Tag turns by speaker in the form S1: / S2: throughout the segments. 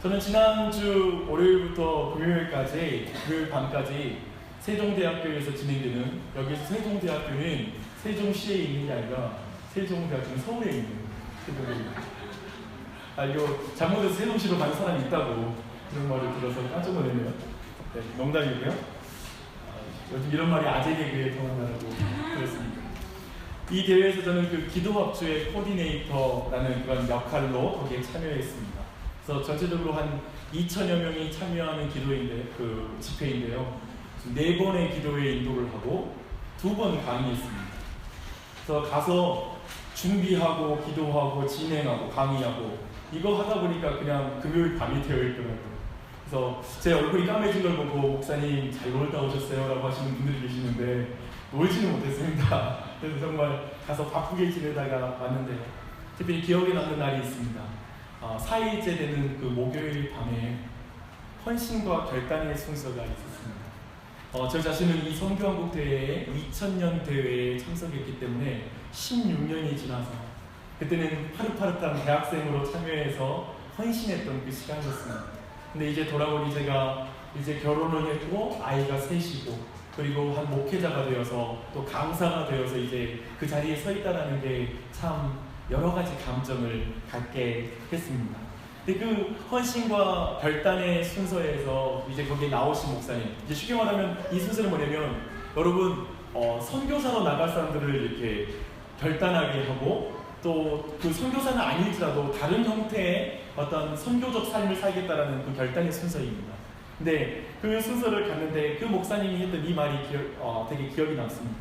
S1: 저는 지난주 월요일부터 금요일 밤까지 세종대학교에서 진행되는, 여기서 세종대학교는 세종시에 있는 게 아니라 세종대학교는 서울에 있는 세종대입니다. 이거 잘못해서 세종시로 가는 사람이 있다고 그런 말을 들어서 깜짝 놀랐네요. 네, 농담이고요. 요즘 이런 말이 아재 개그에 통한다고 들었습니다. 이 대회에서 저는 그 기도합주의 코디네이터라는 그런 역할로 거기에 참여했습니다. 그래서 전체적으로 한 2,000여 명이 참여하는 집회인데요. 4번의 기도회 인도를 하고 2번 강의했습니다. 그래서 가서 준비하고 기도하고 진행하고 강의하고 이거 하다 보니까 그냥 금요일 밤이 되어 있더라고요. 그래서 제 얼굴이 까매진 걸 보고 목사님 잘 놀다 오셨어요? 라고 하시는 분들이 계시는데 놀지는 못했습니다. 그래서 정말 가서 바쁘게 지내다가 왔는데요. 특별히 기억에 남는 날이 있습니다. 4일째 되는 그 목요일 밤에 헌신과 결단의 순서가 있었습니다. 저 자신은 이 선교한국 대회에 2000년 대회에 참석했기 때문에 16년이 지나서 그때는 파릇파릇한 대학생으로 참여해서 헌신했던 그 시간이었습니다. 근데 이제 돌아보니 제가 이제 결혼을 했고 아이가 셋이고 그리고 한 목회자가 되어서 또 강사가 되어서 이제 그 자리에 서 있다는 게 참 여러 가지 감정을 갖게 했습니다. 근데 그 헌신과 결단의 순서에서 이제 거기에 나오신 목사님, 이제 쉽게 말하면 이 순서는 뭐냐면 여러분 선교사로 나갈 사람들을 이렇게 결단하게 하고 또 그 선교사는 아닐지라도 다른 형태의 어떤 선교적 삶을 살겠다라는 그 결단의 순서입니다. 근데 그 순서를 갔는데 그 목사님이 했던 이 말이 되게 기억이 남습니다.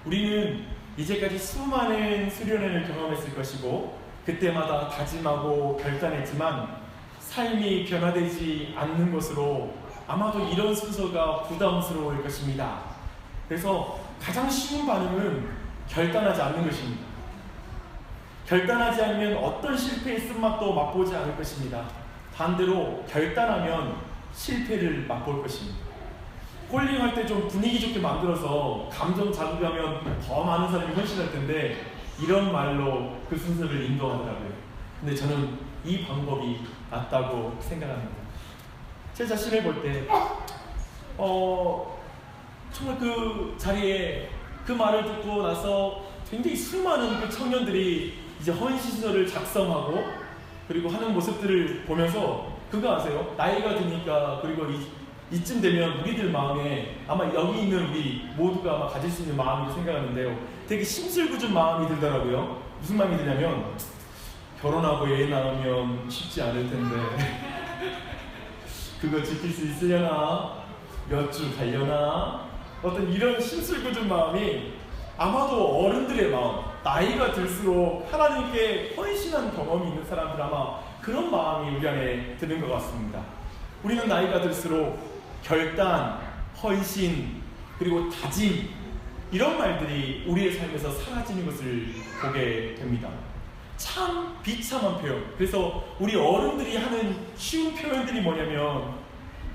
S1: 우리는 이제까지 수많은 수련회를 경험했을 것이고 그때마다 다짐하고 결단했지만 삶이 변화되지 않는 것으로 아마도 이런 순서가 부담스러울 것입니다. 그래서 가장 쉬운 반응은 결단하지 않는 것입니다. 결단하지 않으면 어떤 실패의 쓴맛도 맛보지 않을 것입니다. 반대로 결단하면 실패를 맛볼 것입니다. 홀링할 때 좀 분위기 좋게 만들어서 감정 자극하면 더 많은 사람이 헌신할 텐데 이런 말로 그 순서를 인도하더라고요. 근데 저는 이 방법이 맞다고 생각합니다. 제 자신을 볼 때 정말 그 자리에 그 말을 듣고 나서 굉장히 수많은 그 청년들이 이제 헌신서를 작성하고 그리고 하는 모습들을 보면서 그거 아세요? 나이가 드니까 그리고 이쯤 되면 우리들 마음에 아마 여기 있는 우리 모두가 아마 가질 수 있는 마음이라고 생각하는데요. 되게 심술궂은 마음이 들더라고요. 무슨 마음이 드냐면 결혼하고 애 낳으면 쉽지 않을 텐데 그거 지킬 수 있으려나? 몇 주 가려나? 어떤 이런 심술궂은 마음이 아마도 어른들의 마음, 나이가 들수록 하나님께 헌신한 경험이 있는 사람들 아마 그런 마음이 우리 안에 드는 것 같습니다. 우리는 나이가 들수록 결단, 헌신, 그리고 다짐 이런 말들이 우리의 삶에서 사라지는 것을 보게 됩니다. 참 비참한 표현. 그래서 우리 어른들이 하는 쉬운 표현들이 뭐냐면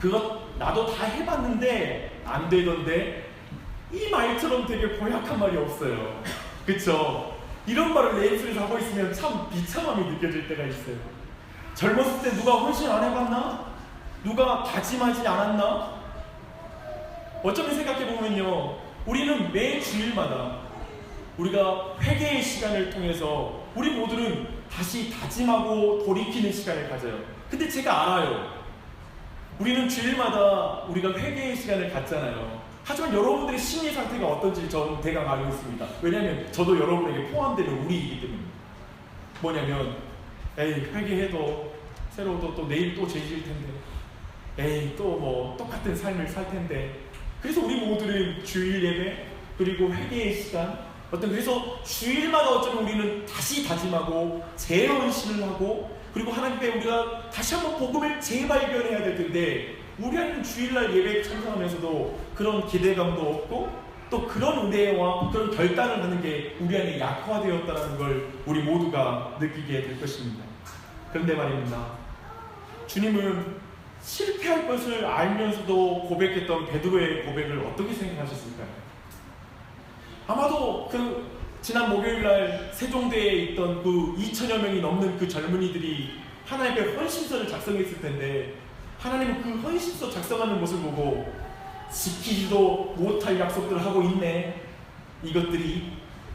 S1: 그것 나도 다 해봤는데 안 되던데 이 말처럼 되게 고약한 말이 없어요. 그쵸? 이런 말을 내 입술에서 하고 있으면 참 비참함이 느껴질 때가 있어요. 젊었을 때 누가 헌신 안 해봤나? 누가 다짐하지 않았나? 어쩌면 생각해보면요, 우리는 매 주일마다 우리가 회개의 시간을 통해서 우리 모두는 다시 다짐하고 돌이키는 시간을 가져요. 근데 제가 알아요. 우리는 주일마다 우리가 회개의 시간을 갖잖아요. 하지만 여러분들의 심리 상태가 어떤지 저는 대강 알고 있습니다. 왜냐하면 저도 여러분에게 포함되는 우리이기 때문에. 뭐냐면 회개해도 새로 또 내일 또 죄질 텐데 또 뭐 똑같은 삶을 살 텐데. 그래서 우리 모두는 주일 예배 그리고 회개의 시간 그래서 주일마다 어쩌면 우리는 다시 다짐하고 재헌신을 하고 그리고 하나님 앞에 우리가 다시 한번 복음을 재발견해야 될 텐데 우리 안에는 주일날 예배에 참석하면서도 그런 기대감도 없고 또 그런 은혜와 그런 결단을 하는 게 우리 안에 약화되었다는 걸 우리 모두가 느끼게 될 것입니다. 그런데 말입니다. 주님은 실패할 것을 알면서도 고백했던 베드로의 고백을 어떻게 생각하셨을까요? 아마도 지난 목요일날 세종대에 있던 그 2,000여 명이 넘는 그 젊은이들이 하나님 앞에 헌신서를 작성했을 텐데 하나님은 그 헌신서 작성하는 모습을 보고 지키지도 못할 약속들을 하고 있네, 이것들이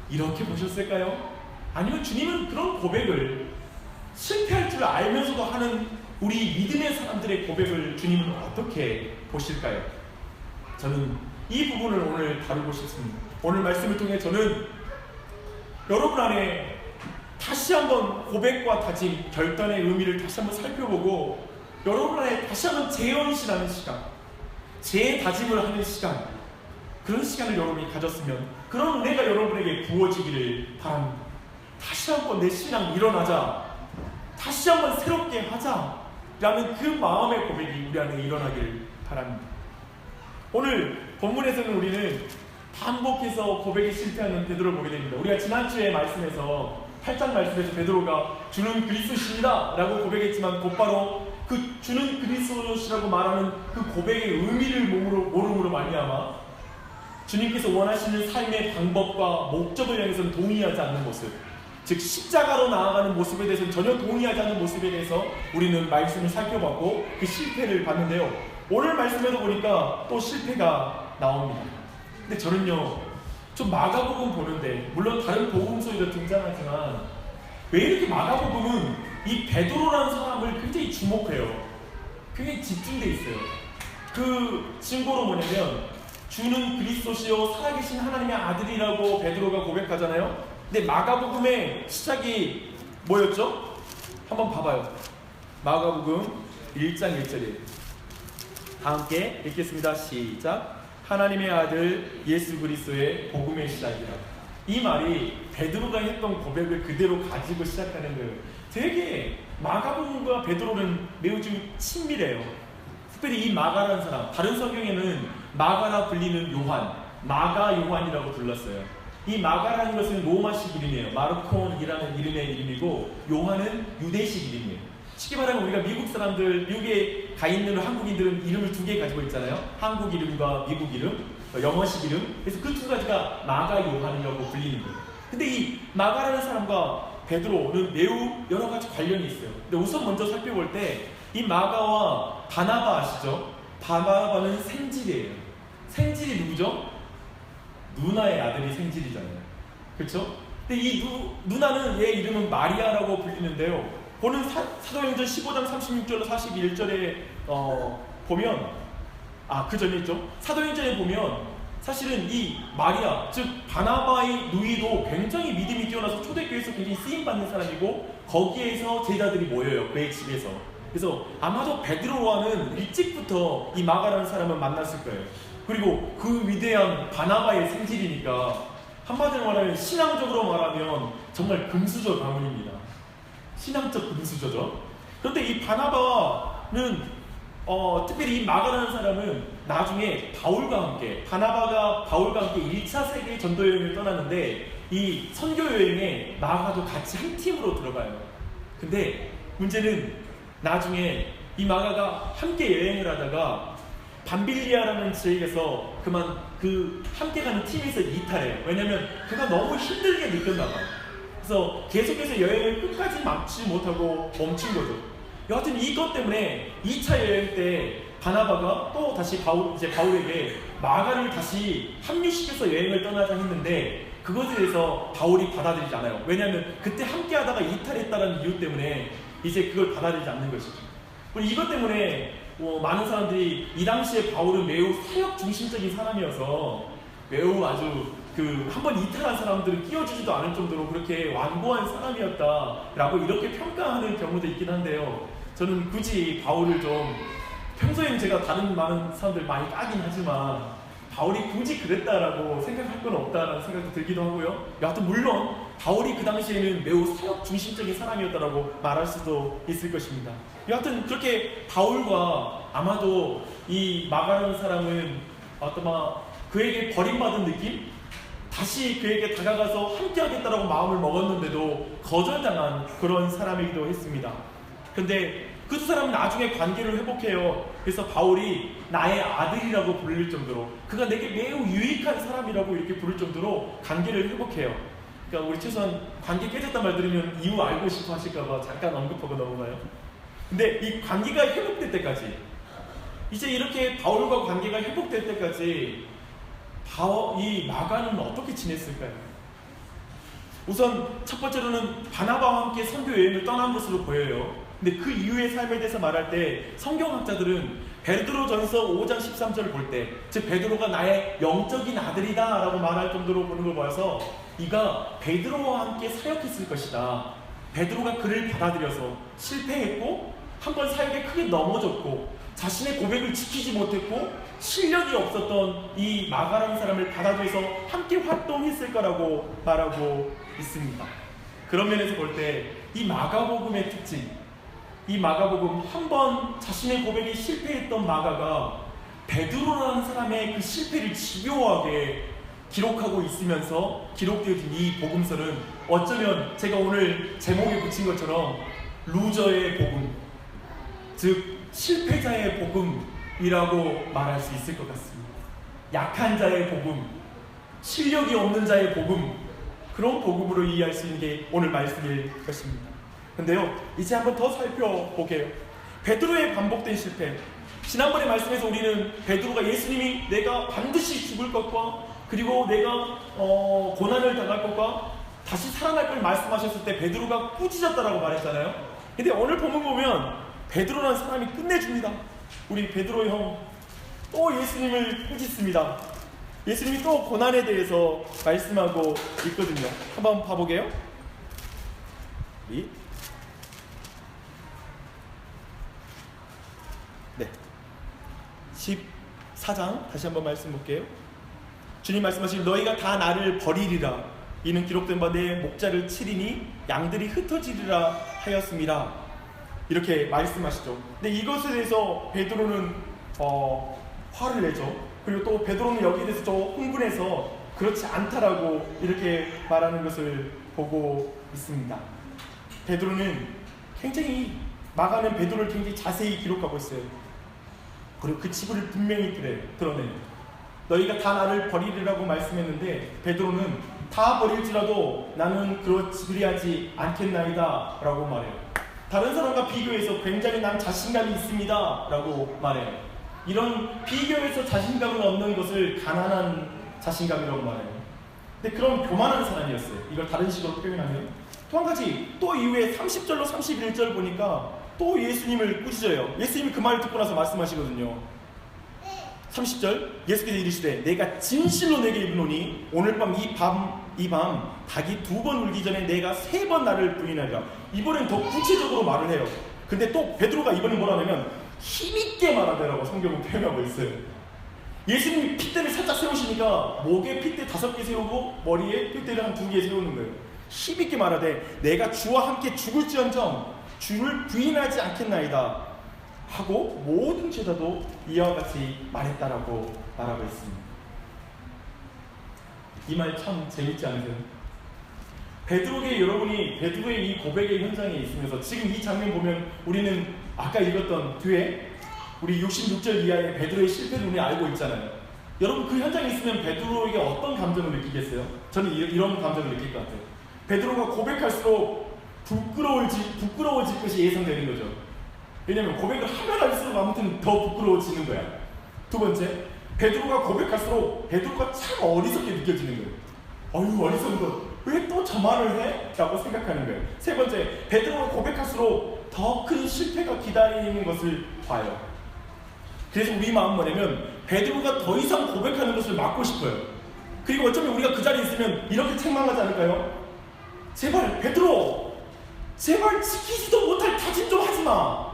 S1: 이렇게 보셨을까요? 아니면 주님은 그런 고백을 실패할 줄 알면서도 하는 우리 믿음의 사람들의 고백을 주님은 어떻게 보실까요? 저는 이 부분을 오늘 다루고 싶습니다. 오늘 말씀을 통해 저는 여러분 안에 다시 한번 고백과 다짐, 결단의 의미를 다시 한번 살펴보고 여러분 안에 다시 한번 재헌신하는 시간, 재다짐을 하는 시간, 그런 시간을 여러분이 가졌으면 그런 은혜가 여러분에게 부어지기를 바랍니다. 다시 한번 내 신앙 일어나자, 다시 한번 새롭게 하자 라는 그 마음의 고백이 우리 안에 일어나기를 바랍니다. 오늘 본문에서는 우리는 반복해서 고백에 실패하는 베드로를 보게 됩니다. 우리가 지난주에 말씀에서 8장 말씀에서 베드로가 주는 그리스도시입니다 라고 고백했지만 곧바로 그 주는 그리스도시라고 말하는 그 고백의 의미를 모름으로 말미암아 주님께서 원하시는 삶의 방법과 목적을 향해서는 동의하지 않는 모습, 즉 십자가로 나아가는 모습에 대해서는 전혀 동의하지 않는 모습에 대해서 우리는 말씀을 살펴봤고 그 실패를 봤는데요. 오늘 말씀에도 보니까 또 실패가 나옵니다. 근데 저는요, 좀 마가복음 보는데 물론 다른 복음서에도 등장하지만 왜 이렇게 마가복음은 이 베드로라는 사람을 굉장히 주목해요. 굉장히 집중돼 있어요. 그 증거로 뭐냐면 주는 그리스도시요 살아계신 하나님의 아들이라고 베드로가 고백하잖아요. 근데 마가복음의 시작이 뭐였죠? 한번 봐봐요. 마가복음 1장 1절이에요. 다 함께 읽겠습니다. 시작. 하나님의 아들 예수 그리스도의 복음의 시작이라. 이 말이 베드로가 했던 고백을 그대로 가지고 시작하는 거예요. 되게 마가복음과 베드로는 매우 좀 친밀해요. 특별히 이 마가라는 사람, 다른 성경에는 마가라 불리는 요한, 마가 요한이라고 불렀어요. 이 마가라는 것은 로마식 이름이에요. 마르콘이라는 이름의 이름이고 요한은 유대식 이름이에요. 쉽게 말하면 우리가 미국 사람들, 미국에 가 있는 한국인들은 이름을 두 개 가지고 있잖아요. 한국 이름과 미국 이름, 영어식 이름. 그래서 그 두 가지가 마가 요한이라고 불리는 거예요. 근데 이 마가라는 사람과 베드로는 매우 여러 가지 관련이 있어요. 근데 우선 먼저 살펴볼 때 이 마가와 바나바 아시죠? 바나바는 생질이에요. 생질이 누구죠? 누나의 아들이 생질이잖아요. 그렇죠? 근데 이 누나는 얘 이름은 마리아라고 불리는데요. 보는 사도행전 15장 36절로 41절에 보면 그 전에 있죠. 사도행전에 보면 사실은 이 마리아, 즉 바나바의 누이도 굉장히 믿음이 뛰어나서 초대교회에서 굉장히 쓰임받는 사람이고 거기에서 제자들이 모여요. 그의 집에서. 그래서 아마도 베드로와는 일찍부터 이 마가라는 사람을 만났을 거예요. 그리고 그 위대한 바나바의 생질이니까 한마디로 말하면 신앙적으로 말하면 정말 금수저 가문입니다. 신앙적 금수저죠. 그런데 이 바나바는 특별히 이 마가라는 사람은 나중에 바울과 함께, 바나바가 바울과 함께 1차 세계 전도 여행을 떠나는데 이 선교 여행에 마가도 같이 한 팀으로 들어가요. 근데 문제는 나중에 이 마가가 함께 여행을 하다가 밤빌리아라는 지역에서 그 함께 가는 팀에서 이탈해요. 왜냐면 그가 너무 힘들게 느꼈나 봐요. 그래서 계속해서 여행을 끝까지 마치지 못하고 멈춘 거죠. 여하튼 이것 때문에 2차 여행 때 바나바가 또 다시 바울에게 마가를 다시 합류시켜서 여행을 떠나자 했는데 그것에 대해서 바울이 받아들이지 않아요. 왜냐하면 그때 함께 하다가 이탈했다는 이유 때문에 이제 그걸 받아들이지 않는 것이죠. 그리고 이것 때문에 많은 사람들이 이 당시에 바울은 매우 사역 중심적인 사람이어서 매우 아주 한번 이탈한 사람들은 끼워주지도 않을 정도로 그렇게 완고한 사람이었다라고 이렇게 평가하는 경우도 있긴 한데요. 저는 굳이 바울을 좀 평소에는 제가 다른 많은 사람들 많이 까긴 하지만 바울이 굳이 그랬다라고 생각할 건 없다라는 생각도 들기도 하고요. 여하튼 물론 바울이 그 당시에는 매우 사역 중심적인 사람이었다라고 말할 수도 있을 것입니다. 여하튼 그렇게 바울과 아마도 이 마가라는 사람은 그에게 버림받은 느낌? 다시 그에게 다가가서 함께 하겠다라고 마음을 먹었는데도 거절당한 그런 사람이기도 했습니다. 그런데 그 두 사람은 나중에 관계를 회복해요. 그래서 바울이 나의 아들이라고 부를 정도로, 그가 내게 매우 유익한 사람이라고 이렇게 부를 정도로 관계를 회복해요. 그러니까 우리 최소한 관계 깨졌단 말 들으면 이유 알고 싶어 하실까봐 잠깐 언급하고 넘어가요. 근데 이 관계가 회복될 때까지, 이제 이렇게 바울과 관계가 회복될 때까지 이 마가는 어떻게 지냈을까요? 우선 첫 번째로는 바나바와 함께 선교 여행을 떠난 것으로 보여요. 근데 그 이후의 삶에 대해서 말할 때 성경학자들은 베드로전서 5장 13절을 볼 때, 즉 베드로가 나의 영적인 아들이다 라고 말할 정도로 보는 걸 보아서 이가 베드로와 함께 사역했을 것이다. 베드로가 그를 받아들여서 실패했고 한번 사역에 크게 넘어졌고 자신의 고백을 지키지 못했고 실력이 없었던 이 마가라는 사람을 받아들여서 함께 활동했을 거라고 말하고 있습니다. 그런 면에서 볼 때 이 마가복음의 특징, 이 마가복음, 한번 자신의 고백에 실패했던 마가가 베드로라는 사람의 그 실패를 집요하게 기록하고 있으면서 기록되어진 이 복음서는 어쩌면 제가 오늘 제목에 붙인 것처럼 루저의 복음, 즉 실패자의 복음이라고 말할 수 있을 것 같습니다. 약한 자의 복음, 실력이 없는 자의 복음, 그런 복음으로 이해할 수 있는 게 오늘 말씀일 것입니다. 근데요, 이제 한번 더 살펴보게요. 베드로의 반복된 실패. 지난번에 말씀에서 우리는 베드로가 예수님이 내가 반드시 죽을 것과 그리고 내가 고난을 당할 것과 다시 살아날 걸 말씀하셨을 때 베드로가 꾸짖었다라고 말했잖아요. 근데 오늘 본문 보면 베드로라는 사람이 끝내줍니다. 우리 베드로 형 또 예수님을 꾸짖습니다. 예수님이 또 고난에 대해서 말씀하고 있거든요. 한번 봐보게요. 네, 14장 다시 한번 말씀 볼게요. 주님 말씀하신 너희가 다 나를 버리리라. 이는 기록된 바 내 목자를 치리니 양들이 흩어지리라 하였습니다. 이렇게 말씀하시죠. 근데 이것에 대해서 베드로는 화를 내죠. 그리고 또 베드로는 여기에 대해서 또 흥분해서 그렇지 않다라고 이렇게 말하는 것을 보고 있습니다. 베드로는 굉장히, 마가는 베드로를 굉장히 자세히 기록하고 있어요. 그리고 그 치부를 분명히 드러내요. 너희가 다 나를 버리리라고 말씀했는데 베드로는 다 버릴지라도 나는 그리하지 않겠나이다 라고 말해요. 다른 사람과 비교해서 굉장히 난 자신감이 있습니다 라고 말해요. 이런 비교해서 자신감을 얻는 것을 가난한 자신감이라고 말해요. 근데 그런 교만한 사람이었어요. 이걸 다른 식으로 표현하면 또 한 가지, 또 이후에 30절로 31절 보니까 또 예수님을 꾸짖어요. 예수님이 그 말을 듣고 나서 말씀하시거든요. 30절, 예수께서 이르시되 내가 진실로 내게 이르노니 오늘 밤 이 밤 닭이 2번 울기 전에 내가 3번 나를 부인하리라. 이번엔 더 구체적으로 말을 해요. 근데 또 베드로가 이번엔 뭐라 하냐면 힘있게 말하되라고 성경은 표현하고 있어요. 예수님이 핏대를 살짝 세우시니까 목에 핏대 5개 세우고 머리에 핏대를 한 2개 세우는 거예요. 힘있게 말하되 내가 주와 함께 죽을지언정 주를 부인하지 않겠나이다 하고 모든 제자도 이와 같이 말했다라고 말하고 있습니다. 이 말 참 재밌지 않으세요? 베드로의 이 고백의 현장에 있으면서 지금 이 장면 보면 우리는 아까 읽었던 뒤에 우리 66절 이하의 베드로의 실패를 우리 알고 있잖아요. 여러분 그 현장에 있으면 베드로에게 어떤 감정을 느끼겠어요? 저는 이런 감정을 느낄 것 같아요. 베드로가 고백할수록 부끄러워질 것이 예상되는 거죠. 왜냐면 고백을 하면 할수록 아무튼 더 부끄러워지는 거야. 두 번째, 베드로가 고백할수록 베드로가 참 어리석게 느껴지는 거예요. 어휴 어리석은 것, 왜 또 저 말을 해? 라고 생각하는 거예요. 세 번째, 베드로가 고백할수록 더 큰 실패가 기다리는 것을 봐요. 그래서 우리 마음 뭐냐면 베드로가 더 이상 고백하는 것을 막고 싶어요. 그리고 어쩌면 우리가 그 자리에 있으면 이렇게 책망하지 않을까요? 제발 베드로, 제발 지키지도 못할 다짐 좀 하지 마.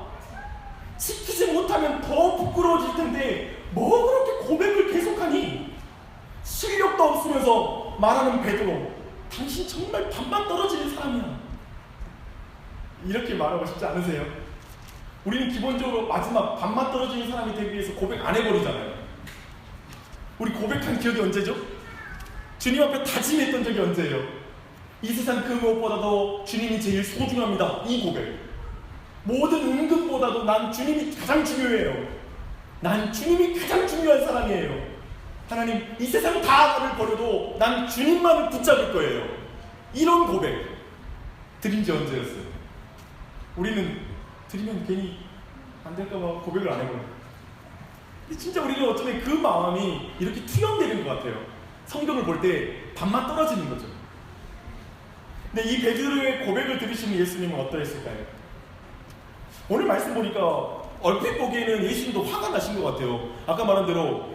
S1: 지키지 못하면 더 부끄러워질 텐데 뭐 그렇게 고백을 계속하니? 실력도 없으면서 말하는 베드로, 당신 정말 반만 떨어지는 사람이야. 이렇게 말하고 싶지 않으세요? 우리는 기본적으로 마지막 반만 떨어지는 사람이 되기 위해서 고백 안 해버리잖아요. 우리 고백한 기억이 언제죠? 주님 앞에 다짐했던 적이 언제예요? 이 세상 그 무엇보다도 주님이 제일 소중합니다. 이 고백. 모든 은근보다도 난 주님이 가장 중요해요. 난 주님이 가장 중요한 사람이에요. 하나님, 이 세상 다 나를 버려도 난 주님만을 붙잡을 거예요. 이런 고백 드린 지 언제였어요? 우리는 드리면 괜히 안 될까봐 고백을 안 해버려요. 진짜 우리가 어쩌면 그 마음이 이렇게 투영되는 것 같아요. 성경을 볼 때 반만 떨어지는 거죠. 근데 이 베드로의 고백을 들으시는 예수님은 어떠했을까요? 오늘 말씀 보니까 얼핏 보기에는 예수님도 화가 나신 것 같아요. 아까 말한 대로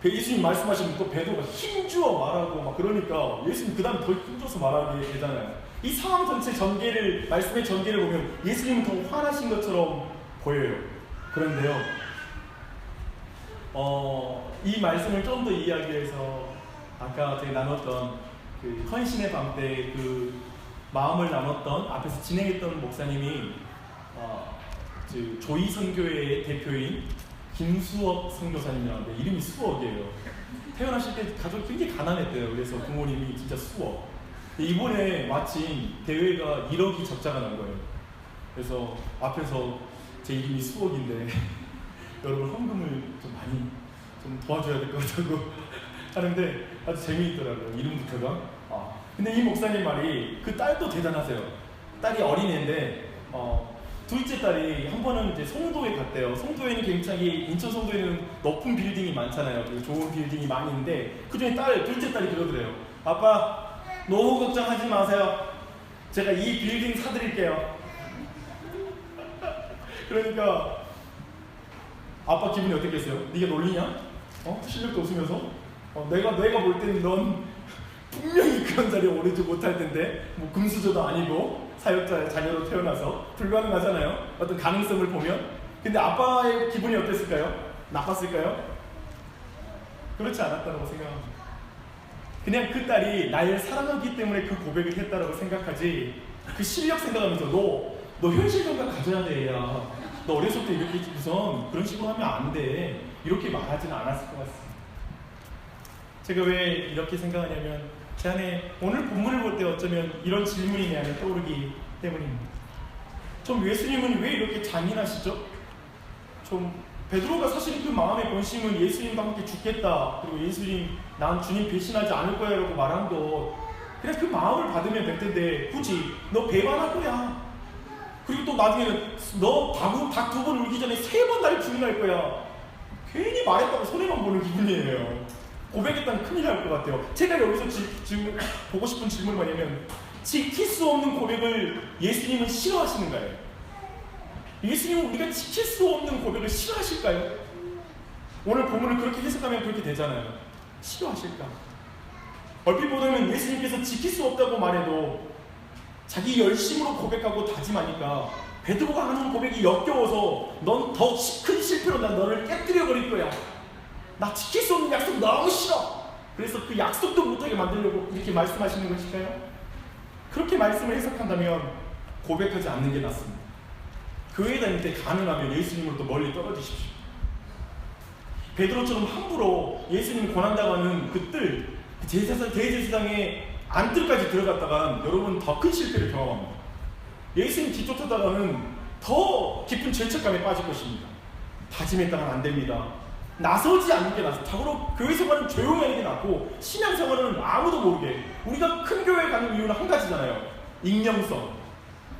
S1: 예수님 말씀하시면 또 베드로가 힘주어 말하고 막 그러니까 예수님 그 다음에 더 힘줘서 말하게 되잖아요. 이 상황 전체 전개를, 말씀의 전개를 보면 예수님은 더 화나신 것처럼 보여요. 그런데요, 이 말씀을 좀 더 이야기해서 아까 저희 나눴던 그 헌신의 밤 때 그 마음을 나눴던 앞에서 진행했던 목사님이 조이 선교회의 대표인 김수억 선교사님이라는데 이름이 수억이에요. 태어나실 때 가족이 굉장히 가난했대요. 그래서 부모님이 진짜 수억. 이번에 마침 대회가 1억이 적자가 난 거예요. 그래서 앞에서 제 이름이 수억인데 여러분 헌금을 좀 많이 좀 도와줘야 될 것 같다고 하는데 아주 재미있더라고요. 이름부터가. 근데 이 목사님 말이 그 딸도 대단하세요. 딸이 어린애인데 둘째 딸이 한 번은 이제 송도에 갔대요. 송도에는 굉장히 인천 송도에는 높은 빌딩이 많잖아요. 그리고 좋은 빌딩이 많이 있는데 그중에 둘째 딸이 그러더래요. 아빠 노후 걱정하지 마세요. 제가 이 빌딩 사드릴게요. 그러니까 아빠 기분이 어땠겠어요? 네가 놀리냐? 실력도 없으면서? 내가 볼 때는 넌 분명히 그런 자리에 오르지 못할 텐데 뭐 금수저도 아니고 사역자의 자녀로 태어나서 불가능하잖아요. 어떤 가능성을 보면. 근데 아빠의 기분이 어땠을까요? 나빴을까요? 그렇지 않았다고 생각합니다. 그냥 그 딸이 나를 사랑하기 때문에 그 고백을 했다라고 생각하지 그 실력 생각하면서 너 현실 감각 가져야 돼. 야. 너 어렸을 때 이렇게 우선 그런 식으로 하면 안 돼. 이렇게 말하지는 않았을 것 같습니다. 제가 왜 이렇게 생각하냐면 제 안에 오늘 본문을 볼 때 어쩌면 이런 질문이 내 안에 떠오르기 때문입니다. 좀 예수님은 왜 이렇게 잔인하시죠? 좀 베드로가 사실은 그 마음의 본심은 예수님과 함께 죽겠다, 그리고 예수님 난 주님 배신하지 않을 거야 라고 말한 거 그냥 그 마음을 받으면 될 텐데 굳이 너 배반할 거야, 그리고 또 나중에는 너 닭 2번 울기 전에 3번 날 부인할 거야, 괜히 말했다고 손해만 보는 기분이에요. 고백했다면 큰일 날 것 같아요. 제가 여기서 지금 보고 싶은 질문이 뭐냐면 지킬 수 없는 고백을 예수님은 싫어하시는가요? 예수님은 우리가 지킬 수 없는 고백을 싫어하실까요? 오늘 본문을 그렇게 해석하면 그렇게 되잖아요. 싫어하실까? 얼핏 보면 예수님께서 지킬 수 없다고 말해도 자기 열심으로 고백하고 다짐하니까 베드로가 하는 고백이 역겨워서 넌 더 큰 실패로 난 너를 깨뜨려버릴 거야. 나 지킬 수 없는 약속 너무 싫어. 그래서 그 약속도 못하게 만들려고 이렇게 말씀하시는 것일까요? 그렇게 말씀을 해석한다면 고백하지 않는 게 낫습니다. 교회 다닐 때 가능하면 예수님으로부터 멀리 떨어지십시오. 베드로처럼 함부로 예수님 권한다고 하는 그 뜰, 대제사장의 안뜰까지 들어갔다간 여러분 더 큰 실패를 경험합니다. 예수님 뒤쫓다가는 더 깊은 죄책감에 빠질 것입니다. 다짐했다간 안 됩니다. 나서지 않는 게 낫습니다. 자고로 교회 생활은 조용히 하는 게 낫고 신앙생활은 아무도 모르게. 우리가 큰 교회에 가는 이유는 한 가지잖아요. 익명성.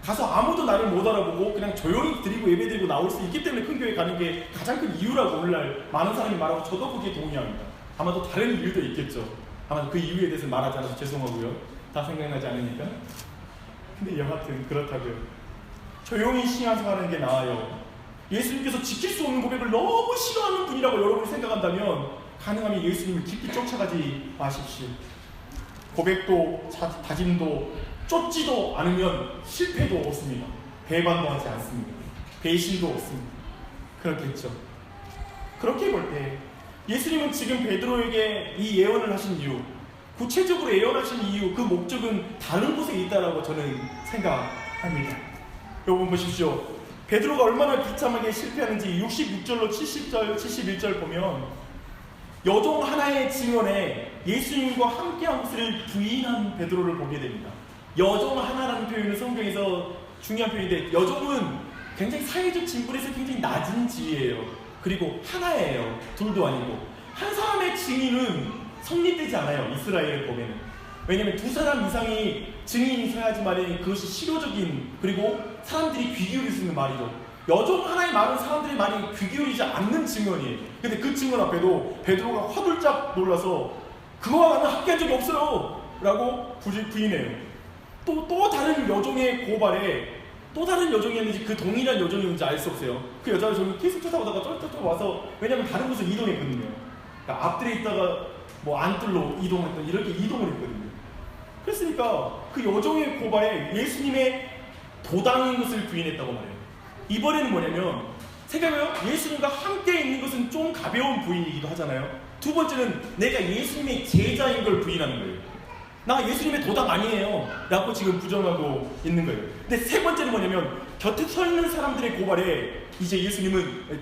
S1: 가서 아무도 나를 못 알아보고 그냥 조용히 드리고 예배드리고 나올 수 있기 때문에 큰 교회 가는 게 가장 큰 이유라고 오늘날 많은 사람이 말하고 저도 거기에 동의합니다. 아마도 다른 이유도 있겠죠. 아마도 그 이유에 대해서 말하지 않아서 죄송하고요. 다 생각나지 않으니까. 근데 여하튼 그렇다고요. 조용히 신앙생활하는 게 나아요. 예수님께서 지킬 수 없는 고백을 너무 싫어하는 분이라고 여러분이 생각한다면 가능하면 예수님을 깊이 쫓아가지 마십시오. 고백도 다짐도 쫓지도 않으면 실패도 없습니다. 배반도 하지 않습니다. 배신도 없습니다. 그렇겠죠. 그렇게 볼 때 예수님은 지금 베드로에게 이 예언을 하신 이유, 구체적으로 예언하신 이유, 그 목적은 다른 곳에 있다라고 저는 생각합니다. 여러분 보십시오. 베드로가 얼마나 비참하게 실패하는지 66절로 70절, 71절 보면 여종 하나의 증언에 예수님과 함께한 것을 부인한 베드로를 보게 됩니다. 여종 하나라는 표현은 성경에서 중요한 표현인데 여종은 굉장히 사회적 진분에서 굉장히 낮은 지위예요. 그리고 하나예요. 둘도 아니고. 한 사람의 증인은 성립되지 않아요. 이스라엘을 보면. 왜냐하면 두 사람 이상이 증인이 서야지만 그것이 실효적인, 그리고 사람들이 귀 기울일 수 있는 말이죠. 여종 하나의 말은 사람들이 많이 귀 기울이지 않는 증언이에요. 근데 그 증언 앞에도 베드로가 화들짝 놀라서 그거와 나는 함께한 적이 없어요 라고 부인해요. 또 다른 여종의 고발에 또 다른 여종이었는지 그 동일한 여종이었는지 알 수 없어요. 그 여자를 저는 계속 쫓아오다가 쫄쫄 와서, 왜냐면 다른 곳으로 이동했거든요. 그러니까 앞들에 있다가 뭐 안뜰로 이동했던, 이렇게 이동을 했거든요. 그랬으니까 그 여종의 고발에 예수님의 도당인 것을 부인했다고 말해요. 이번에는 뭐냐면, 생각해요. 예수님과 함께 있는 것은 좀 가벼운 부인이기도 하잖아요. 두 번째는 내가 예수님의 제자인 걸 부인하는 거예요. 나 예수님의 도당 아니에요 라고 지금 부정하고 있는 거예요. 근데 세 번째는 뭐냐면, 곁에 서 있는 사람들의 고발에 이제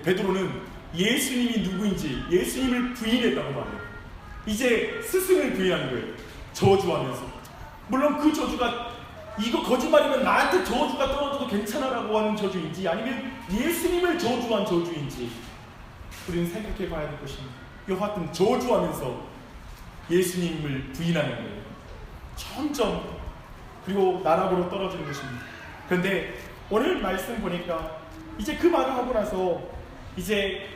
S1: 베드로는 예수님이 누구인지 예수님을 부인했다고 말해요. 이제 스승을 부인하는 거예요. 저주하면서. 물론 그 저주가 이거 거짓말이면 나한테 저주가 떨어져도 괜찮아라고 하는 저주인지, 아니면 예수님을 저주한 저주인지 우리는 생각해 봐야 될 것입니다. 여하튼 저주하면서 예수님을 부인하는 거예요. 점점. 그리고 나락으로 떨어지는 것입니다. 그런데 오늘 말씀 보니까 이제 그 말을 하고 나서 이제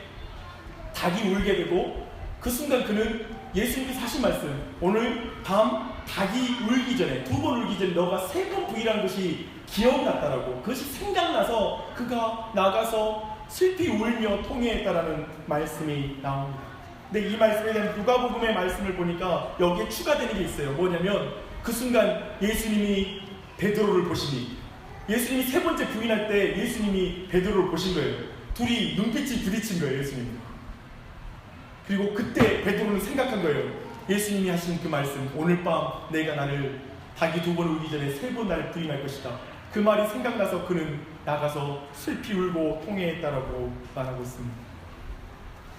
S1: 닭이 울게 되고, 그 순간 그는 예수님께서 하신 말씀, 오늘 밤 닭이 울기 전에, 두 번 울기 전에 너가 세 번 부인한 것이 기억났다라고, 그것이 생각나서 그가 나가서 슬피 울며 통회했다라는 말씀이 나옵니다. 근데 이 말씀에 대한 누가복음의 말씀을 보니까 여기에 추가되는 게 있어요. 뭐냐면, 그 순간 예수님이 베드로를 보시니, 예수님이 세 번째 부인할 때 예수님이 베드로를 보신 거예요. 둘이 눈빛이 부딪힌 거예요, 예수님. 그리고 그때 베드로는 생각한 거예요. 예수님이 하신 그 말씀, 오늘 밤 내가 나를 닭이 두 번 울기 전에 세 번 나를 부인할 것이다. 그 말이 생각나서 그는 나가서 슬피 울고 통회했다라고 말하고 있습니다.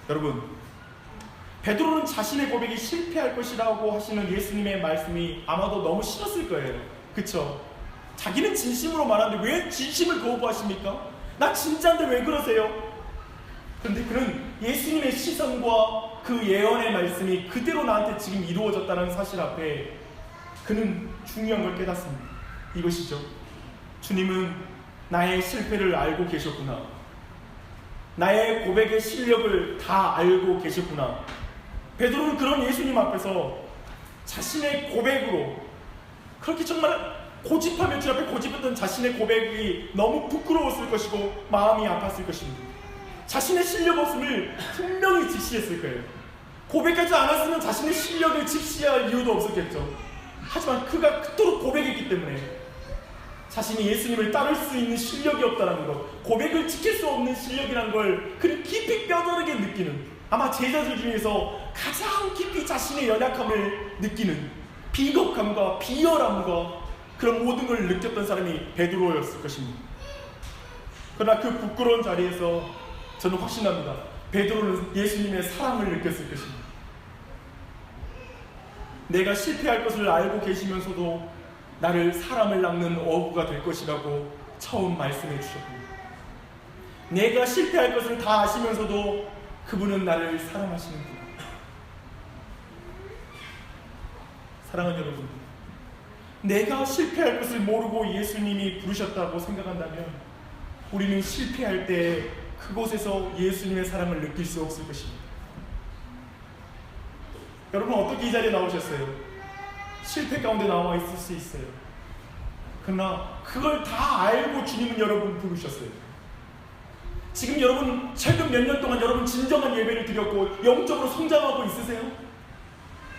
S1: 여러분, 베드로는 자신의 고백이 실패할 것이라고 하시는 예수님의 말씀이 아마도 너무 싫었을 거예요. 그쵸? 자기는 진심으로 말하는데 왜 진심을 거부하십니까? 나 진짜인데 왜 그러세요? 그런데 그는 예수님의 시선과 그 예언의 말씀이 그대로 나한테 지금 이루어졌다는 사실 앞에 그는 중요한 걸 깨닫습니다. 이것이죠. 주님은 나의 실패를 알고 계셨구나. 나의 고백의 실력을 다 알고 계셨구나. 베드로는 그런 예수님 앞에서 자신의 고백으로, 그렇게 정말 고집하며 주 앞에 고집했던 자신의 고백이 너무 부끄러웠을 것이고 마음이 아팠을 것입니다. 자신의 실력 없음을 분명히 직시했을 거예요. 고백하지 않았으면 자신의 실력을 직시할 이유도 없었겠죠. 하지만 그가 그토록 고백했기 때문에 자신이 예수님을 따를 수 있는 실력이 없다는 것, 고백을 지킬 수 없는 실력이라는 걸 그는 깊이 뼈저리게 느끼는, 아마 제자들 중에서 가장 깊이 자신의 연약함을 느끼는 비겁함과 비열함과 그런 모든 걸 느꼈던 사람이 베드로였을 것입니다. 그러나 그 부끄러운 자리에서 저는 확신합니다. 베드로는 예수님의 사랑을 느꼈을 것입니다. 내가 실패할 것을 알고 계시면서도 나를 사람을 낚는 어부가 될 것이라고 처음 말씀해 주셨습니다. 내가 실패할 것을 다 아시면서도 그분은 나를 사랑하시는 분. 사랑하는 여러분, 내가 실패할 것을 모르고 예수님이 부르셨다고 생각한다면 우리는 실패할 때 그곳에서 예수님의 사랑을 느낄 수 없을 것입니다. 여러분, 어떻게 이 자리에 나오셨어요? 실패 가운데 나와 있을 수 있어요. 그러나 그걸 다 알고 주님은 여러분 부르셨어요. 지금 여러분 최근 몇 년 동안 여러분 진정한 예배를 드렸고 영적으로 성장하고 있으세요?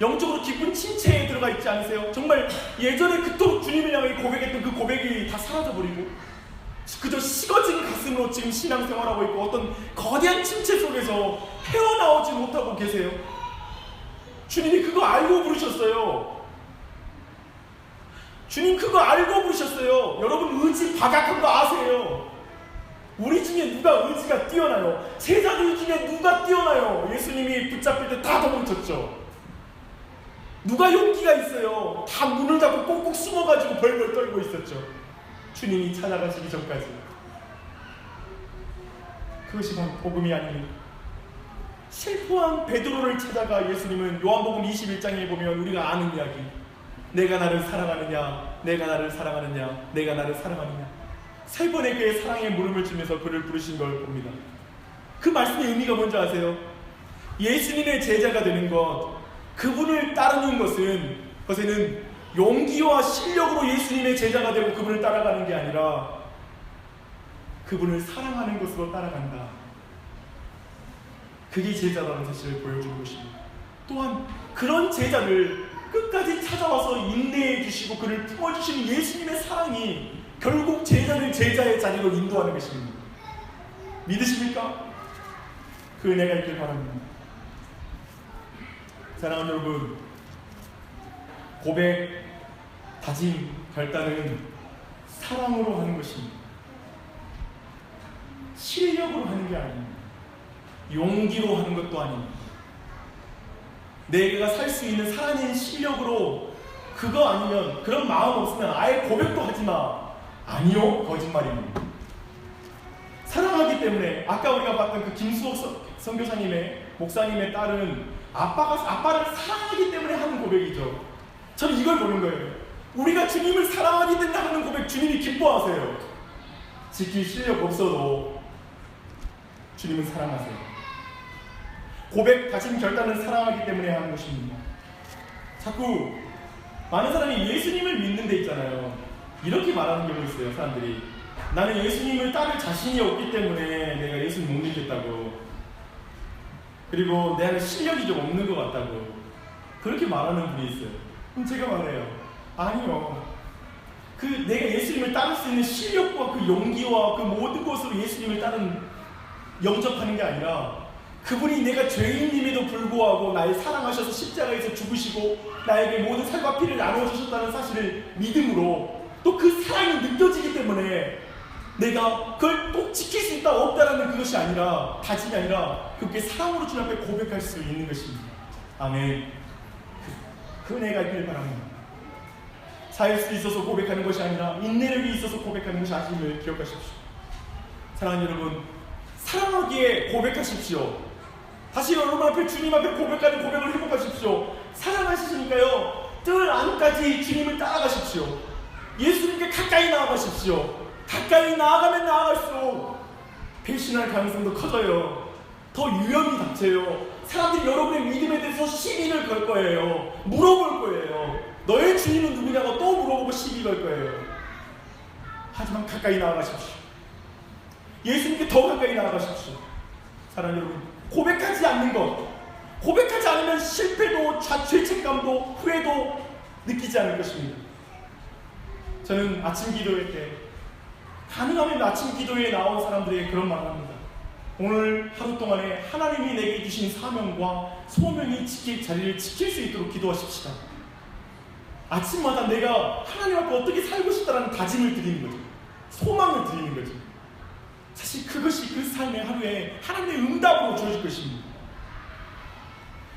S1: 영적으로 깊은 침체에 들어가 있지 않으세요? 정말 예전에 그토록 주님을 향해 고백했던 그 고백이 다 사라져버리고 그저 식어진 가슴으로 지금 신앙생활하고 있고 어떤 거대한 침체 속에서 헤어나오지 못하고 계세요. 주님이 그거 알고 부르셨어요. 주님 그거 알고 부르셨어요. 여러분 의지 바닥한 거 아세요? 우리 중에 누가 의지가 뛰어나요? 제자들 중에 누가 뛰어나요? 예수님이 붙잡힐 때 다 도망쳤죠. 누가 용기가 있어요? 다 문을 닫고 꼭꼭 숨어가지고 벌벌 떨고 있었죠. 주님이 찾아가시기 전까지. 그것이 바로 복음이 아닙니다. 실패한 베드로를 찾아가 예수님은 요한복음 21장에 보면 우리가 아는 이야기, 내가 나를 사랑하느냐, 내가 나를 사랑하느냐, 내가 나를 사랑하느냐. 3번의 그의 사랑의 물음을 주면서 그를 부르신 걸 봅니다. 그 말씀의 의미가 뭔지 아세요? 예수님의 제자가 되는 것, 그분을 따르는 것에는 용기와 실력으로 예수님의 제자가 되고 그분을 따라가는 게 아니라 그분을 사랑하는 것으로 따라간다. 그게 제자라는 사실을 보여주는 것입니다. 또한 그런 제자를 끝까지 찾아와서 인내해 주시고 그를 품어주시는 예수님의 사랑이 결국 제자를 제자의 자리로 인도하는 것입니다. 믿으십니까? 그 은혜가 있길 바랍니다. 사랑하는 여러분, 고백, 다짐, 결단은 사랑으로 하는 것입니다. 실력으로 하는 게 아닙니다. 용기로 하는 것도 아닙니다. 내가 살 수 있는 살아낸 실력으로 그거 아니면, 그런 마음 없으면 아예 고백도 하지 마. 아니요, 거짓말입니다. 사랑하기 때문에, 아까 우리가 봤던 그 김수옥 선교사님의 목사님의 딸은 아빠를 사랑하기 때문에 하는 고백이죠. 저는 이걸 보는 거예요. 우리가 주님을 사랑하기 때문에 하는 고백, 주님이 기뻐하세요. 지킬 실력 없어도 주님은 사랑하세요. 고백, 다짐, 결단은 사랑하기 때문에 하는 것입니다. 자꾸 많은 사람이 예수님을 믿는 데 있잖아요. 이렇게 말하는 경우 있어요. 사람들이 나는 예수님을 따를 자신이 없기 때문에 내가 예수님 못 믿겠다고, 그리고 내 안에 실력이 좀 없는 것 같다고 그렇게 말하는 분이 있어요. 그럼 제가 말해요. 아니요, 내가 예수님을 따를 수 있는 실력과 그 용기와 그 모든 것으로 예수님을 영접하는 게 아니라, 그분이 내가 죄인임에도 불구하고 나를 사랑하셔서 십자가에서 죽으시고 나에게 모든 살과 피를 나눠주셨다는 사실을 믿음으로, 또 그 사랑이 느껴지기 때문에 내가 그걸 꼭 지킬 수 있다 없다라는 그것이 아니라, 다짐이 아니라 그렇게 사랑으로 주님 앞에 고백할 수 있는 것입니다. 아멘. 그 은혜가 있길 바랍니다. 사일 수 있어서 고백하는 것이 아니라 인내력이 있어서 고백하는 것이 아님을 기억하십시오. 사랑하는 여러분, 사랑하기에 고백하십시오. 다시 여러분 앞에, 주님 앞에 고백하는 고백을 회복하십시오. 사랑하시니까요, 뜰 안까지 주님을 따라가십시오. 예수님께 가까이 나아가십시오. 가까이 나아가면 나아갈수록 배신할 가능성도 커져요. 더 위험이 닥쳐요. 사람들이 여러분의 믿음에 대해서 시비를 걸 거예요. 물어볼 거예요. 너의 주님은 누구냐고 또 물어보고 시비 걸 거예요. 하지만 가까이 나아가십시오. 예수님께 더 가까이 나아가십시오. 사랑하는 여러분, 고백하지 않는 것, 고백하지 않으면 실패도 죄책감도 후회도 느끼지 않을 것입니다. 저는 아침 기도회 때 가능하면 아침 기도회에 나온 사람들에게 그런 말을 합니다. 오늘 하루 동안에 하나님이 내게 주신 사명과 소명이 자리를 지킬 수 있도록 기도하십시다. 아침마다 내가 하나님 앞에 어떻게 살고 싶다라는 다짐을 드리는 거죠. 소망을 드리는 거죠. 사실 그것이 그 삶의 하루에 하나님의 응답으로 주어질 것입니다.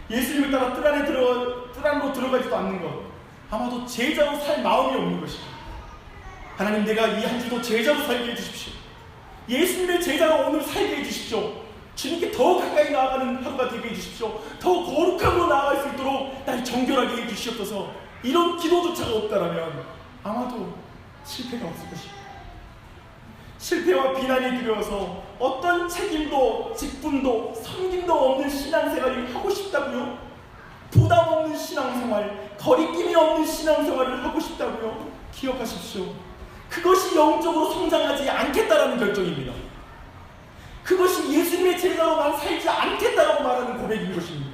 S1: 예수님을 따라 뜰 안으로 들어가지도 않는 것, 아마도 제자로 살 마음이 없는 것입니다. 하나님, 내가 이 한 주도 제자로 살게 해주십시오. 예수님의 제자로 오늘 살게 해주십시오. 주님께 더 가까이 나아가는 하루가 되게 해주십시오. 더 거룩함으로 나아갈 수 있도록 날 정결하게 해주시옵소서. 이런 기도조차가 없다라면 아마도 실패가 없을 것입니다. 실패와 비난이 두려워서 어떤 책임도 직분도 섬김도 없는 신앙생활을 하고 싶다고요? 부담 없는 신앙생활, 거리낌이 없는 신앙생활을 하고 싶다고요? 기억하십시오. 그것이 영적으로 성장하지 않겠다라는 결정입니다. 그것이 예수님의 제자로 난 살지 않겠다라고 말하는 고백인 것입니다.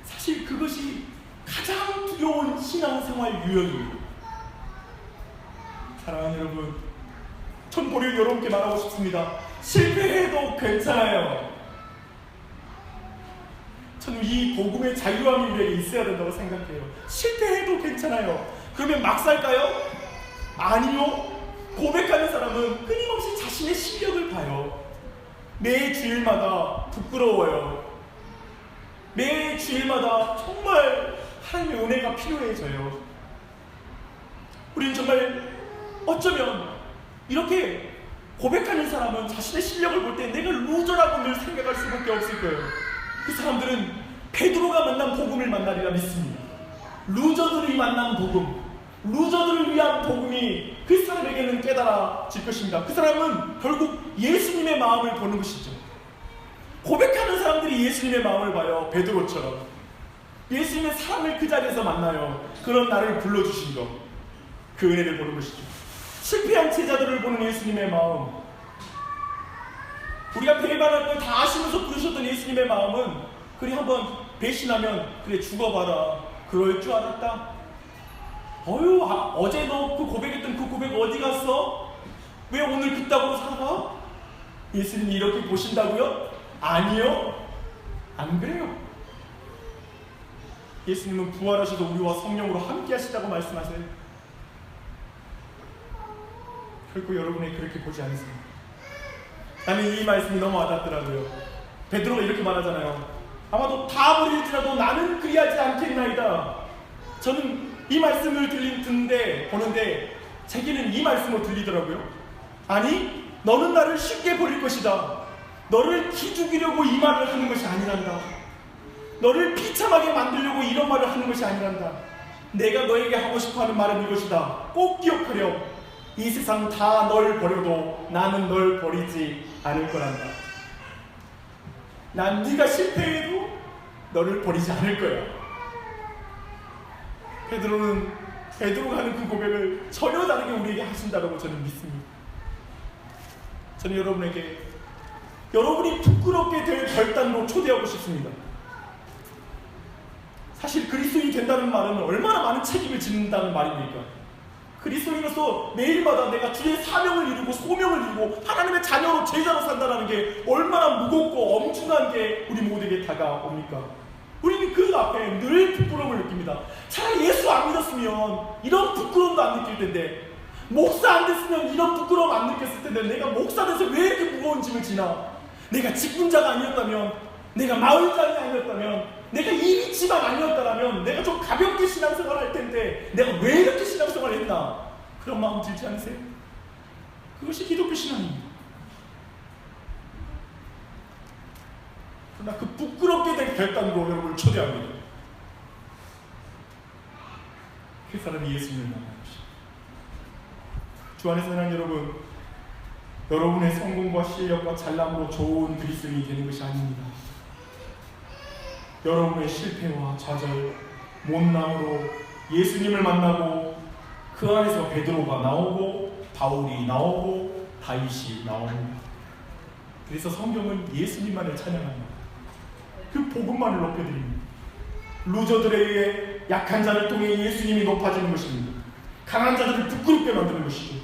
S1: 사실 그것이 가장 두려운 신앙생활 유형입니다. 사랑하는 여러분, 전 보려 여러분께 말하고 싶습니다. 실패해도 괜찮아요. 저는 이 복음의 자유함이 우리에게 있어야 된다고 생각해요. 실패해도 괜찮아요. 그러면 막 살까요? 아니요. 고백하는 사람은 끊임없이 자신의 실력을 봐요. 매 주일마다 부끄러워요. 매 주일마다 정말 하나님의 은혜가 필요해져요. 우리는 정말 어쩌면 이렇게 고백하는 사람은 자신의 실력을 볼 때 내가 루저라고 늘 생각할 수밖에 없을 거예요. 그 사람들은 베드로가 만난 복음을 만나리라 믿습니다. 루저들이 만난 복음, 루저들을 위한 복음이 그 사람에게는 깨달아질 것입니다. 그 사람은 결국 예수님의 마음을 보는 것이죠. 고백하는 사람들이 예수님의 마음을 봐요. 베드로처럼 예수님의 사랑을 그 자리에서 만나요. 그런 나를 불러주신 것, 그 은혜를 보는 것이죠. 실패한 제자들을 보는 예수님의 마음, 우리가 배반할 걸 다 아시면서 부르셨던 예수님의 마음은 그래 한번 배신하면 그래 죽어봐라, 그럴 줄 알았다. 어제 너 그 고백했던 그 고백 어디 갔어? 왜 오늘 그따구로 살아가? 예수님이 이렇게 보신다고요? 아니요, 안 그래요. 예수님은 부활하셔서 우리와 성령으로 함께 하시다고 말씀하세요. 결코 여러분이 그렇게 보지 않으세요. 나는 이 말씀이 너무 와닿더라고요. 베드로가 이렇게 말하잖아요. 아마도 다 버릴지라도 나는 그리하지 않겠나이다. 저는 이 말씀을 보는데 제게는 이 말씀으로 들리더라고요. 아니, 너는 나를 쉽게 버릴 것이다. 너를 기죽이려고 이 말을 하는 것이 아니란다. 너를 비참하게 만들려고 이런 말을 하는 것이 아니란다. 내가 너에게 하고 싶어하는 말은 이것이다. 꼭 기억하렴. 이 세상 다 널 버려도 나는 널 버리지 않을 거란다. 난 네가 실패해도 너를 버리지 않을 거야. 베드로가 하는 그 고백을 전혀 다르게 우리에게 하신다고 저는 믿습니다. 저는 여러분에게 여러분이 부끄럽게 될 결단으로 초대하고 싶습니다. 사실 그리스도인이 된다는 말은 얼마나 많은 책임을 짓는다는 말입니까? 그리스도인으로서 매일마다 내가 주의 사명을 이루고 소명을 이루고 하나님의 자녀로 제자로 산다는 게 얼마나 무겁고 엄중한 게 우리 모두에게 다가옵니까? 우리는 그 앞에 늘 부끄러움을 느낍니다. 차라리 예수 안 믿었으면 이런 부끄러움도 안 느낄 텐데, 목사 안 됐으면 이런 부끄러움 안 느꼈을 텐데, 내가 목사 돼서 왜 이렇게 무거운 짐을 지나? 내가 직분자가 아니었다면, 내가 마을장이 아니었다면, 내가 이 위치만 아니었다면 내가 좀 가볍게 신앙생활 할 텐데 내가 왜 이렇게 신앙생활 했나? 그런 마음 들지 않으세요? 그것이 기독교 신앙입니다. 그러나 그 부끄럽게 된 결단으로 여러분을 초대합니다. 그 사람이 예수님을 만나는 것입니다. 주 안에 사랑하는 여러분, 여러분의 성공과 실력과 잘남으로 좋은 그리스도인이 되는 것이 아닙니다. 여러분의 실패와 좌절, 못남으로 예수님을 만나고 그 안에서 베드로가 나오고 바울이 나오고 다윗이 나옵니다. 그래서 성경은 예수님만을 찬양합니다. 그 복음만을 높여드립니다. 루저들에 의해 약한 자를 통해 예수님이 높아지는 것입니다. 강한 자들을 부끄럽게 만드는 것이죠.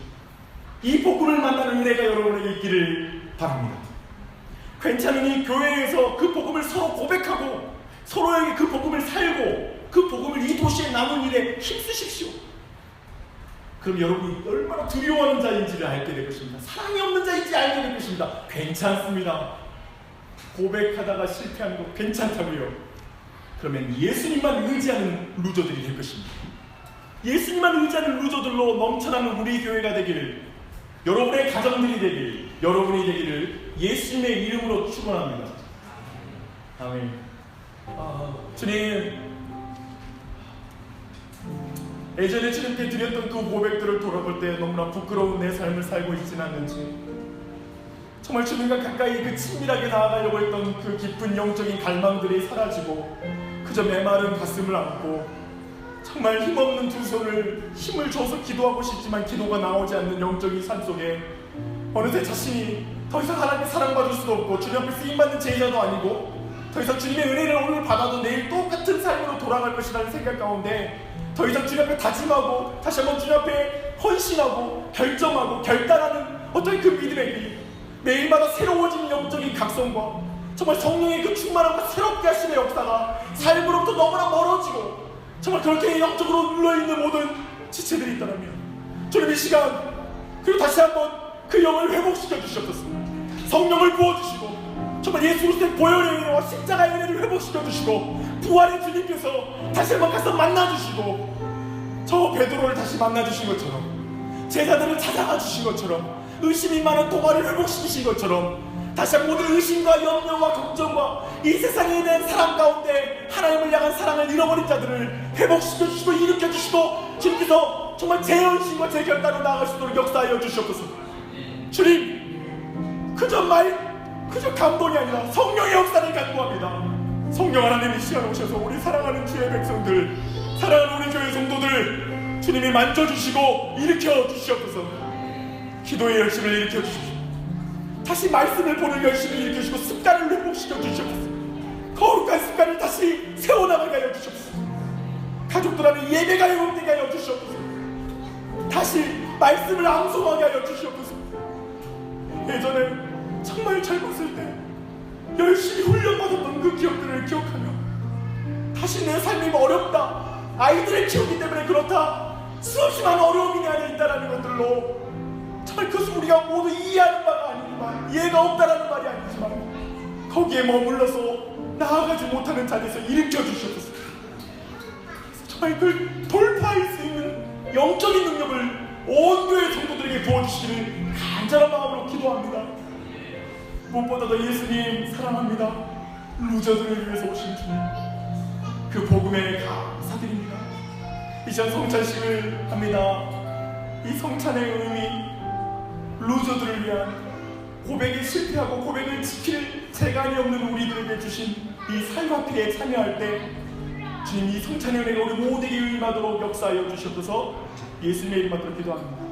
S1: 이 복음을 만나는 은혜가 여러분에게 있기를 바랍니다. 괜찮으니 교회에서 그 복음을 서로 고백하고 서로에게 그 복음을 살고 그 복음을 이 도시의 남은 일에 힘쓰십시오. 그럼 여러분이 얼마나 두려워하는 자인지를 알게 될 것입니다. 사랑이 없는 자인지 알게 될 것입니다. 괜찮습니다. 고백하다가 실패하는 거 괜찮다고요. 그러면 예수님만 의지하는 루저들이 될 것입니다. 예수님만 의지하는 루저들로 넘쳐나는 우리 교회가 되기를, 여러분의 가정들이 되기를, 여러분이 되기를 예수님의 이름으로 축원합니다. 아멘. 주님, 예전에 주님께 드렸던 그 고백들을 돌아볼 때 너무나 부끄러운 내 삶을 살고 있지는 않는지, 정말 주님과 가까이 그 친밀하게 나아가려고 했던 그 깊은 영적인 갈망들이 사라지고 그저 메마른 가슴을 안고 정말 힘없는 두 손을 힘을 줘서 기도하고 싶지만 기도가 나오지 않는 영적인 삶 속에 어느새 자신이 더 이상 하나님께 사랑받을 수도 없고 주님 앞에 쓰임받는 제자도 아니고 더 이상 주님의 은혜를 오늘 받아도 내일 똑같은 삶으로 돌아갈 것이라는 생각 가운데 더 이상 주님 앞에 다짐하고 다시 한번 주님 앞에 헌신하고 결정하고 결단하는 어떤 그 믿음의 길, 매일마다 새로워진 영적인 각성과 정말 성령의 그 충만함과 새롭게 하심의 역사가 삶으로부터 너무나 멀어지고 정말 그렇게 영적으로 눌러있는 모든 지체들이 있다면 주님 이 시간 그리고 다시 한번 그 영을 회복시켜 주시옵소서. 성령을 부어주시고 정말 예수 그리스도의 보혈의 은혜와 십자가의 은혜를 회복시켜 주시고 부활의 주님께서 다시 한번 가서 만나주시고 저 베드로를 다시 만나주신 것처럼 제자들을 찾아가 주신 것처럼 의심이 많은 도마를 회복시키신 것처럼
S2: 다시 한번 모든 의심과 염려와 걱정과 이 세상에 대한 사랑 가운데 하나님을 향한 사랑을 잃어버린 자들을 회복시켜 주시고 일으켜 주시고 주님께서 정말 제 헌신과 제 결단으로 나아갈 수 있도록 역사하여 주시옵소서. 주님, 그저 감동이 아니라 성령의 역사를 간구합니다. 성령 하나님 이 시간에 오셔서 우리 사랑하는 주의 백성들, 사랑하는 우리 교회 성도들 주님이 만져주시고 일으켜 주시옵소서. 기도의 열심을 일으켜 주십시오. 다시 말씀을 보는 열심을 일으켜주시고 습관을 회복시켜 주시옵소서. 거룩한 습관을 다시 세워나가게 하여 주시옵소서. 가족들 안에 예배가 회복되게 하여 주시옵소서. 다시 말씀을 암송하게 하여 주시옵소서. 예전에 정말 젊었을 때 열심히 훈련받았던 그 기억들을 기억하며 다시 내 삶이 어렵다, 아이들을 키우기 때문에 그렇다, 수없이 많은 어려움이 내 안에 있다는 것들로 정말 그것을 우리가 모두 이해하는 바가 아니지만, 이해가 없다라는 말이 아니지만 거기에 머물러서 나아가지 못하는 자리에서 일으켜 주시옵소서. 정말 그 돌파할 수 있는 영적인 능력을 온 교회 성도들에게 부어주시기를 간절한 마음으로 기도합니다. 무엇보다도 예수님 사랑합니다. 루저들을 위해서 오신 주님, 그 복음에 감사드립니다. 이 시간 성찬식을 합니다. 이 성찬의 의미, 루저들을 위한 고백에 실패하고 고백을 지킬 재간이 없는 우리들에게 주신 이 살과 피에 참여할 때 주님 이 성찬의 은혜가 우리 모두에게 임하도록 역사하여 주시옵소서. 예수님의 이름 받들어 기도합니다.